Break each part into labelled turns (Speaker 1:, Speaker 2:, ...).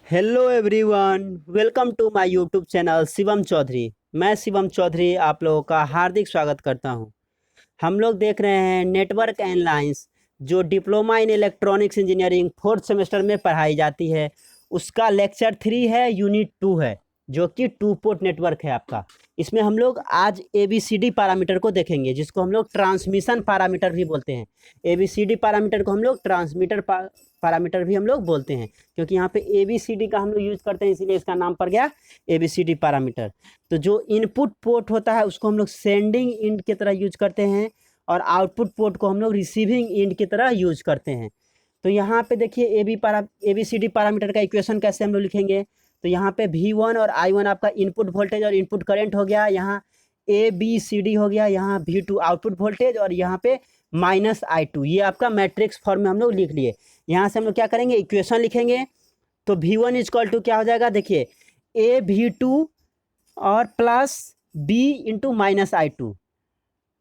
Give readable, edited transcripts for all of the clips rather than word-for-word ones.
Speaker 1: Hello everyone, welcome to my YouTube channel Shivam Chaudhary. मैं शिवम चौधरी आप लोगों का हार्दिक स्वागत करता हूं। हम लोग देख रहे हैं नेटवर्क एंड लाइंस, जो diploma in electronics engineering fourth semester में पढ़ाई जाती है। उसका लेक्चर 3 है, यूनिट 2 है, जो कि टू पोर्ट नेटवर्क है आपका। इसमें हम लोग आज ABCD पैरामीटर को देखेंगे, जिसको हम लोग ट्रांसमिशन पैरामीटर भी बोलते हैं। ABCD पैरामीटर को हम लोग ट्रांसमीटर पैरामीटर भी हम लोग बोलते हैं, क्योंकि यहाँ पे ABCD का हम लोग यूज़ करते हैं, इसीलिए इसका नाम पड़ गया ABCD पैरामीटर। तो जो इनपुट पोर्ट होता है उसको हम लोग सेंडिंग इंड की तरह यूज करते हैं, और आउटपुट पोर्ट को हम लोग रिसीविंग इंड की तरह यूज करते हैं। तो यहाँ पे देखिए ABCD पैरामीटर का इक्वेशन कैसे हम लोग लिखेंगे। तो यहाँ पे V1 और I1 आपका इनपुट वोल्टेज और इनपुट करंट हो गया, यहाँ ABCD हो गया, यहाँ V2 आउटपुट वोल्टेज, और यहाँ पे -I2, ये आपका मैट्रिक्स फॉर्म में हम लोग लिख लिए। यहाँ से हम लोग क्या करेंगे, इक्वेशन लिखेंगे। तो V1 इक्वल टू क्या हो जाएगा, देखिए AV2 और प्लस B इंटू -I2,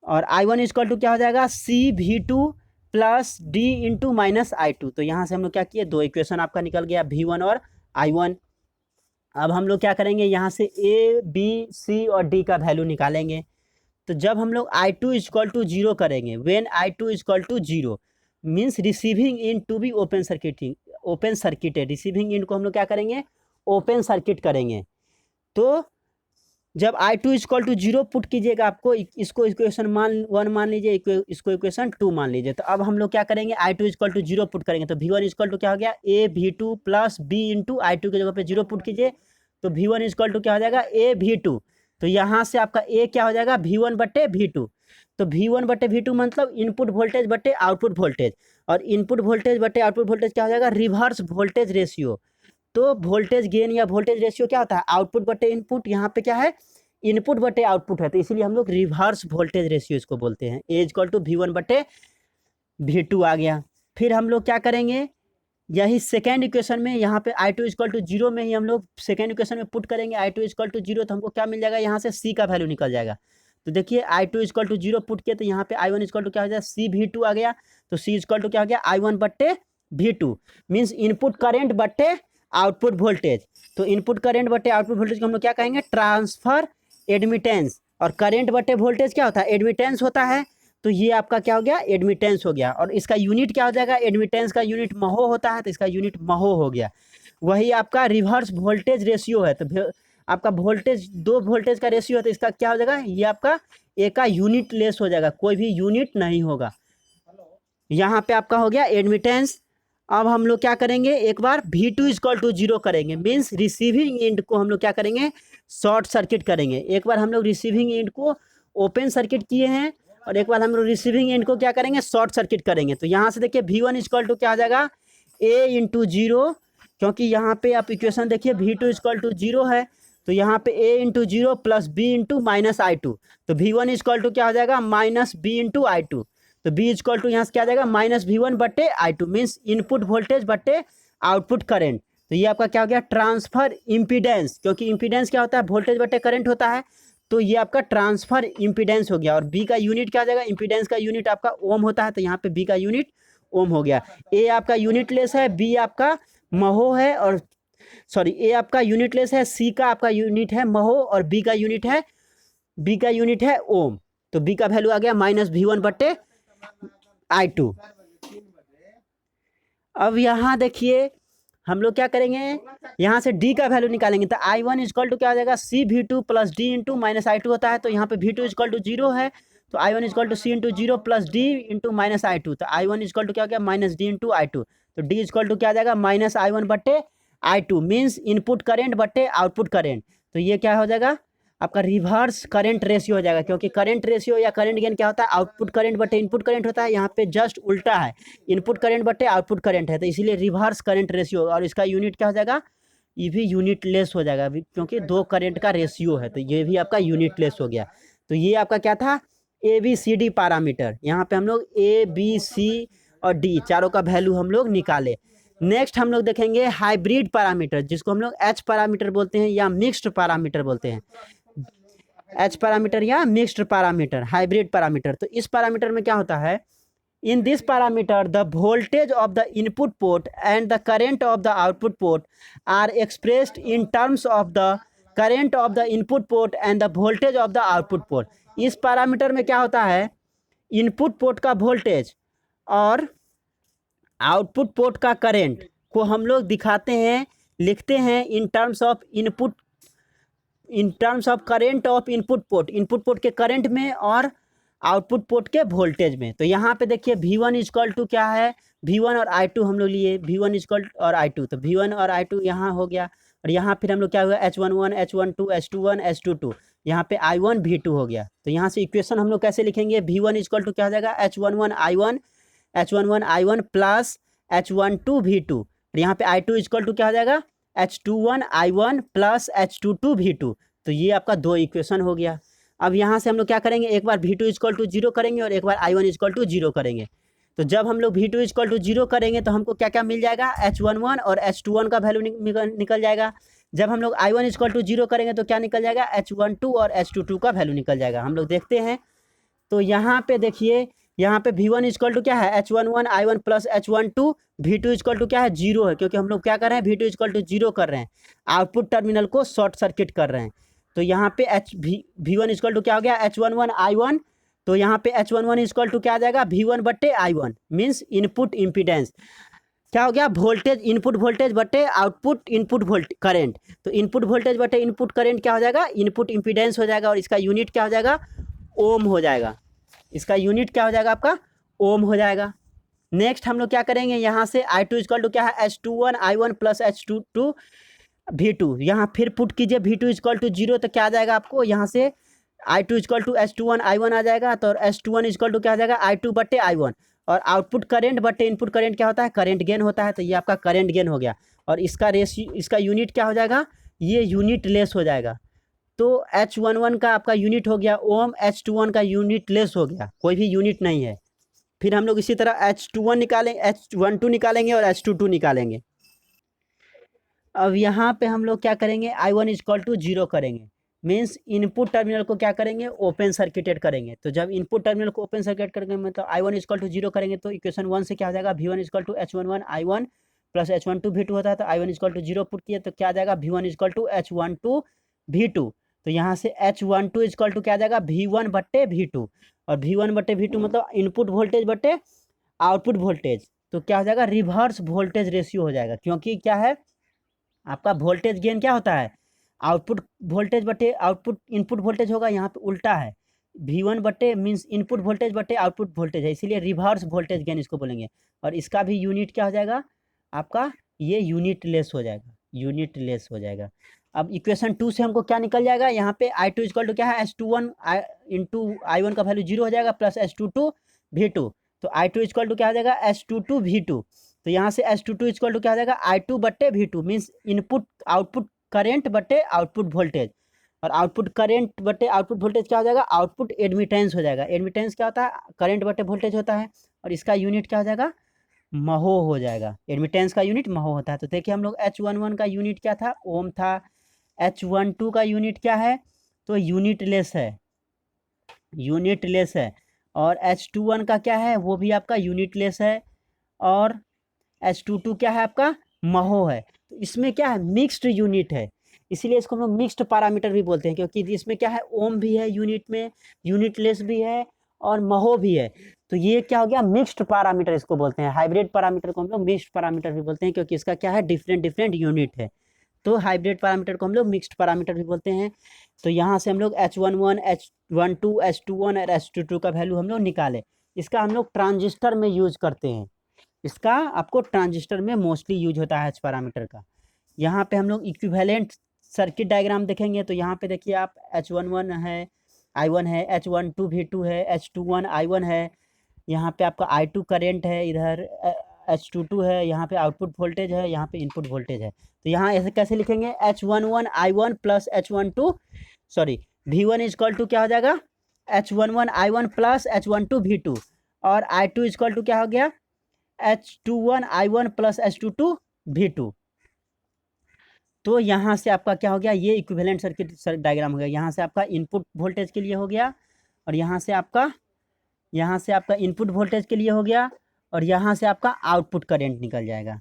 Speaker 1: और I1 इक्वल टू क्या हो जाएगा, CV2 plus D into -I2। तो यहाँ से हम लोग क्या किए, दो इक्वेशन आपका निकल गया, V1 और I1। अब हम लोग क्या करेंगे, यहाँ से A, B, C और D का वैल्यू निकालेंगे। तो जब हम लोग I2 इक्वल टू 0 करेंगे, when I2 equal to 0 means receiving end to be open circuited. Receiving end को हम लोग क्या करेंगे, ओपन सर्किट करेंगे। तो जब I2 इक्वल टू 0 पुट कीजिएगा, आपको इसको इक्वेशन 1 मान लीजिए, इसको इक्वेशन 2 मान लीजिए। तो अब हम लोग क्या करेंगे, I2 इक्वल टू 0 पुट करेंगे। तो V1 इक्वल टू क्या हो गया, AV2 plus B into I2 की जगह पे 0 पुट कीजिए। तो V1 इक्वल टू क्या हो जाएगा, AV2। तो यहाँ से आपका A क्या हो जाएगा, V1 बटे V2। तो V1 बटे V2 मतलब इनपुट वोल्टेज बटे आउटपुट वोल्टेज, और इनपुट वोल्टेज बटे आउटपुट वोल्टेज क्या हो जाएगा, रिवर्स वोल्टेज रेशियो। तो वोल्टेज गेन या वोल्टेज रेशियो क्या होता है, आउटपुट बटे इनपुट। यहाँ पे क्या है, इनपुट बटे आउटपुट है, तो इसीलिए हम लोग रिवर्स वोल्टेज रेशियो इसको बोलते हैं। ए इक्वल टू V1 बटे V2 आ गया। फिर हम लोग क्या करेंगे, यही सेकेंड इक्वेशन में यहाँ पे I2 इक्वल टू 0 में ही हम लोग सेकेंड इक्वेशन में पुट करेंगे I2 इक्वल टू 0। तो हमको क्या मिल जाएगा, यहाँ से C का वैल्यू निकल जाएगा। तो देखिए I2 इक्वल टू 0 पुट किया, तो यहाँ पे I1 इक्वल टू क्या हो जाएगा, CV2 आ गया। तो C इक्वल टू क्या हो गया, I1 बट्टे V2 मीन्स इनपुट करेंट बट्टे आउटपुट वोल्टेज। तो इनपुट करेंट बट्टे आउटपुट वोल्टेज को हम लोग क्या कहेंगे, ट्रांसफर एडमिटेंस। और करेंट बट्टे वोल्टेज क्या होता है, एडमिटेंस होता है। तो ये आपका क्या हो गया, एडमिटेंस हो गया। और इसका यूनिट क्या हो जाएगा, एडमिटेंस का यूनिट महो होता है, तो इसका यूनिट महो हो गया। वही आपका रिवर्स वोल्टेज रेशियो है। तो आपका वोल्टेज, दो वोल्टेज का रेशियो है, तो इसका क्या हो जाएगा, ये आपका ए का यूनिट लेस हो जाएगा, कोई भी यूनिट नहीं होगा। यहाँ पे आपका हो गया एडमिटेंस। अब हम लोग क्या करेंगे, एक बार V2 इक्वल टू 0 करेंगे, मीन्स रिसीविंग एंड को हम लोग क्या करेंगे, शॉर्ट सर्किट करेंगे। एक बार हम लोग रिसीविंग एंड को ओपन सर्किट किए हैं, और एक बार हम लोग रिसीविंग एंड को क्या करेंगे, शॉर्ट सर्किट करेंगे। तो यहाँ से देखिए V1 इक्वल टू क्या आ जाएगा, A इंटू 0, क्योंकि यहाँ पे आप इक्वेशन देखिए V2 इक्वल टू 0 है, तो यहाँ पे A into 0 plus B into -I2। तो V1 इक्वल टू क्या हो जाएगा, -B इंटू I2। तो B इक्वल टू यहाँ से क्या आ जाएगा, -V1 बटे I2 मीन्स इनपुट वोल्टेज बटे आउटपुट करंट। तो ये आपका क्या हो गया, ट्रांसफर इम्पीडेंस, क्योंकि इम्पीडेंस क्या होता है, वोल्टेज बटे करंट होता है। तो ये आपका ट्रांसफर इम्पीडेंस हो गया। और B का यूनिट क्या आ जाएगा, इम्पीडेंस का यूनिट आपका ओम होता है, तो यहाँ पे B का यूनिट ओम हो गया। A आपका यूनिट लेस है, B आपका महो है, और सॉरी A आपका यूनिट लेस है, C का आपका यूनिट है महो, और B का यूनिट है ओम। तो B का वैल्यू आ गया -V1 बटे I2। अब यहाँ देखिए हम लोग क्या करेंगे, यहाँ से D का वैल्यू निकालेंगे। तो I1 इक्वल टू क्या हो जाएगा, CV2 plus D into -I2 होता है। तो यहाँ पे V2 इक्वल टू 0 है, तो I1 equal to C into 0 plus D into -I2। तो I1 इक्वल टू क्या हो गया, -D इंटू I2। तो D इक्वल टू क्या आ जाएगा, -I1 बट्टे I2 मीन्स इनपुट करेंट बट्टे आउटपुट करेंट। तो ये क्या हो जाएगा, आपका रिवर्स करंट रेशियो हो जाएगा, क्योंकि करंट रेशियो या करंट गेन क्या होता है, आउटपुट करंट बटे इनपुट करंट होता है। यहाँ पे जस्ट उल्टा है, इनपुट करंट बटे आउटपुट करंट है, तो इसीलिए रिवर्स करंट रेशियो। और इसका यूनिट क्या हो जाएगा, ये भी यूनिट लेस हो जाएगा, क्योंकि दो करंट का रेशियो है, तो ये भी आपका यूनिट लेस हो गया। तो ये आपका क्या था, ABCD पैरामीटर। यहाँ पे हम लोग A, B, C और D चारों का वैल्यू हम लोग निकाले। नेक्स्ट हम लोग देखेंगे हाइब्रिड पैरामीटर, जिसको हम लोग H पैरामीटर बोलते हैं या मिक्स्ड पैरामीटर बोलते हैं। H पैरामीटर या मिक्स्ड पैरामीटर, हाइब्रिड पैरामीटर। तो इस पैरामीटर में क्या होता है, In this parameter, the voltage of the input port and the current of the output port are expressed in terms of the current of the input port and the voltage of the output port. इस parameter में क्या होता है, input port का voltage और output port का current को हम लोग दिखाते हैं, लिखते हैं in terms of input, in terms of current of input port, input port के करंट में और आउटपुट पोर्ट के वोल्टेज में। तो यहाँ पे देखिए V1 इजकल टू क्या है, V1 और I2 हम लोग लिए, V1 इजकल और I2, तो V1 और I2 यहाँ हो गया। और यहाँ फिर हम लोग क्या हुआ, H11 H12 H21 H22, यहाँ पे I1 V2 हो गया। तो यहाँ से इक्वेशन हम लोग कैसे लिखेंगे, V1 इजकल टू क्या हो जाएगा, H11 I1 plus H12 V2, और यहाँ पे I2 इजकल टू क्या हो जाएगा, H21 I1 plus H22 V2। तो ये आपका दो इक्वेशन हो गया। अब यहाँ से हम लोग क्या करेंगे, एक बार V2 इजकल टू 0 करेंगे और एक बार I1 इजकल टू 0 करेंगे। तो जब हम लोग V2 इजकल टू 0 करेंगे तो हमको क्या क्या मिल जाएगा, H11 और H21 का वैल्यू निकल जाएगा। जब हम लोग I1 इजकल टू 0 करेंगे तो क्या निकल जाएगा, H12 और H22 का वैल्यू निकल जाएगा। हम लोग देखते हैं, तो यहाँ पे देखिए, यहाँ पे V1 इजकल टू क्या है, H11 I1 plus H12, V2 is equal to क्या है, 0 है, क्योंकि हम लोग क्या कर रहे हैं, V2 इजकल टू 0 कर रहे हैं, आउटपुट टर्मिनल को शॉर्ट सर्किट कर रहे हैं। तो यहाँ पे V1 इजकल टू क्या हो गया, H11 I1, तो यहाँ पे H11 इजकल टू क्या आ जाएगा, V1 बट्टे I1 मीन्स इनपुट इम्पीडेंस, क्या हो गया, वोल्टेज, इनपुट वोल्टेज बटे आउटपुट इनपुट करंट। तो इनपुट वोल्टेज बटे इनपुट करंट क्या हो जाएगा, इनपुट इम्पीडेंस हो जाएगा, और इसका यूनिट क्या हो जाएगा, ओम हो जाएगा। इसका यूनिट क्या हो जाएगा आपका, ओम हो जाएगा। नेक्स्ट हम लोग क्या करेंगे, यहाँ से I2 इजकल टू क्या है, H21 I1 plus H22 V2, यहाँ फिर पुट कीजिए V2 इजकल टू 0, तो क्या आ जाएगा आपको, यहाँ से I2 is equal to H21 I1 आ जाएगा, तो H21 इजकल टू क्या आ जाएगा, I2 बट्टे I1, और आउटपुट करंट बट्टे इनपुट करंट क्या होता है, करंट गेन होता है। तो ये आपका करंट गेन हो गया, और इसका रेशियो, इसका यूनिट क्या हो जाएगा, ये यूनिट लेस हो जाएगा। तो H11 का आपका यूनिट हो गया ओम, H21 का यूनिट लेस हो गया, कोई भी यूनिट नहीं है। फिर हम लोग इसी तरह H21 निकालेंगे, H12 निकालेंगे और H22 निकालेंगे। अब यहाँ पे हम लोग क्या करेंगे, I1 इजकल टू 0 करेंगे, मीन्स इनपुट टर्मिनल को क्या करेंगे, ओपन सर्किटेड करेंगे। तो जब इनपुट टर्मिनल को ओपन सर्किट करेंगे मतलब I1 इजकल टू 0 करेंगे, तो इक्वेशन 1 से क्या हो जाएगा, V1 is equal to H11 I1 plus H12 V2 होता है। तो I1 इजकल टू 0 पुट किए तो क्या आ जाएगा, V1 is equal to H12 V2। तो यहाँ से H12 इजकल टू क्या आ जाएगा, V1 बट्टे V2, और V1 बट्टे V2 मतलब इनपुट वोल्टेज बट्टे आउटपुट वोल्टेज। तो क्या हो जाएगा, रिवर्स वोल्टेज रेशियो हो जाएगा, क्योंकि क्या है आपका वोल्टेज गेन क्या होता है, आउटपुट वोल्टेज बटे आउटपुट इनपुट वोल्टेज होगा, यहाँ पे उल्टा है, V1 बटे मीन्स इनपुट वोल्टेज बटे आउटपुट वोल्टेज है, इसीलिए रिवर्स वोल्टेज गेन इसको बोलेंगे। और इसका भी यूनिट क्या हो जाएगा आपका, ये यूनिट लेस हो जाएगा, यूनिट लेस हो जाएगा। अब इक्वेशन 2 से हमको क्या निकल जाएगा, यहाँ पे I2 इजकल टू क्या है, H21 इंटू I1 का वैल्यू 0 हो जाएगा प्लस H22 V2। तो I2 इजकल टू क्या हो जाएगा, H22 V2। तो यहाँ से H22 इजकल टू क्या हो जाएगा, I2 बट्टे V2 means input output current बटे आउटपुट वोल्टेज, और आउटपुट करेंट बटे आउटपुट वोल्टेज क्या हो जाएगा, आउटपुट एडमिटेंस हो जाएगा। एडमिटेंस क्या होता है, करंट बटे वोल्टेज होता है, और इसका यूनिट क्या हो जाएगा, महो हो जाएगा। एडमिटेंस का यूनिट महो होता है। तो देखिए हम लोग H11 का यूनिट क्या था, ओम था, H12 का यूनिट क्या है, तो यूनिट लेस है, यूनिट लेस है, और H21 का क्या है, वो भी आपका यूनिट लेस है, और H22 क्या है आपका, महो है। तो इसमें क्या है, मिक्स्ड यूनिट है, इसीलिए इसको हम लोग मिक्स्ड पैरामीटर भी बोलते हैं, क्योंकि इसमें क्या है, ओम भी है यूनिट में, यूनिट लेस भी है, और महो भी है। तो ये क्या हो गया, मिक्स्ड पैरामीटर इसको बोलते हैं। हाइब्रिड पैरामीटर को हम लोग मिक्स्ड पैरामीटर भी बोलते हैं, क्योंकि इसका क्या है, डिफरेंट डिफरेंट यूनिट है। तो हाइब्रिड पैरामीटर को हम लोग मिक्स्ड पैरामीटर भी बोलते हैं। तो यहाँ से हम लोग H11 H12 H21 और H22 का वैल्यू हम लोग निकाले। इसका हम लोग ट्रांजिस्टर में यूज करते हैं, इसका आपको ट्रांजिस्टर में मोस्टली यूज होता है एच पैरामीटर का। यहाँ पे हम लोग इक्विवेलेंट सर्किट डायग्राम देखेंगे, तो यहाँ पे देखिए आप H11 है, I1 है, H12 V2 है, H21 I1 है, यहाँ पे आपका I2 करेंट है, इधर H22 है, यहाँ पे आउटपुट वोल्टेज है, यहाँ पे इनपुट वोल्टेज है। तो यहाँ ऐसे कैसे लिखेंगे, H11 I1 plus H12 sorry V1 is equal to क्या हो जाएगा, H11 I1 plus H12 V2, और I2 इजकल टू क्या हो गया, H21 I1 plus H22 V2। तो यहाँ से आपका क्या हो गया, ये इक्विवेलेंट सर्किट डायग्राम हो गया। यहाँ से आपका इनपुट वोल्टेज के लिए हो गया, और यहाँ से आपका यहाँ से आपका इनपुट वोल्टेज के लिए हो गया और यहाँ से आपका आउटपुट करंट निकल जाएगा।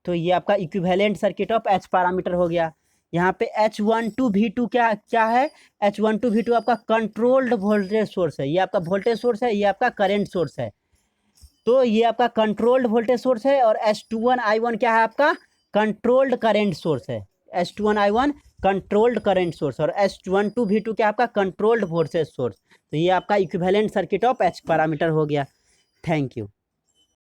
Speaker 1: तो ये आपका equivalent circuit of H parameter हो गया। यहाँ पे H12V2 क्या क्या है? H12V2 आपका कंट्रोल्ड वोल्टेज सोर्स है। ये आपका वोल्टेज सोर्स है, ये आपका करंट सोर्स है। तो ये आपका कंट्रोल्ड वोल्टेज सोर्स है और H21I1 क्या है? आपका कंट्रोल्ड करंट सोर्स है। H21I1 कंट्रोल्ड करंट सोर्स और H12V2 क्या आपका कंट्रोल्ड वोल्टेज सोर्स। तो ये आपका equivalent circuit of H parameter हो गया। Thank you.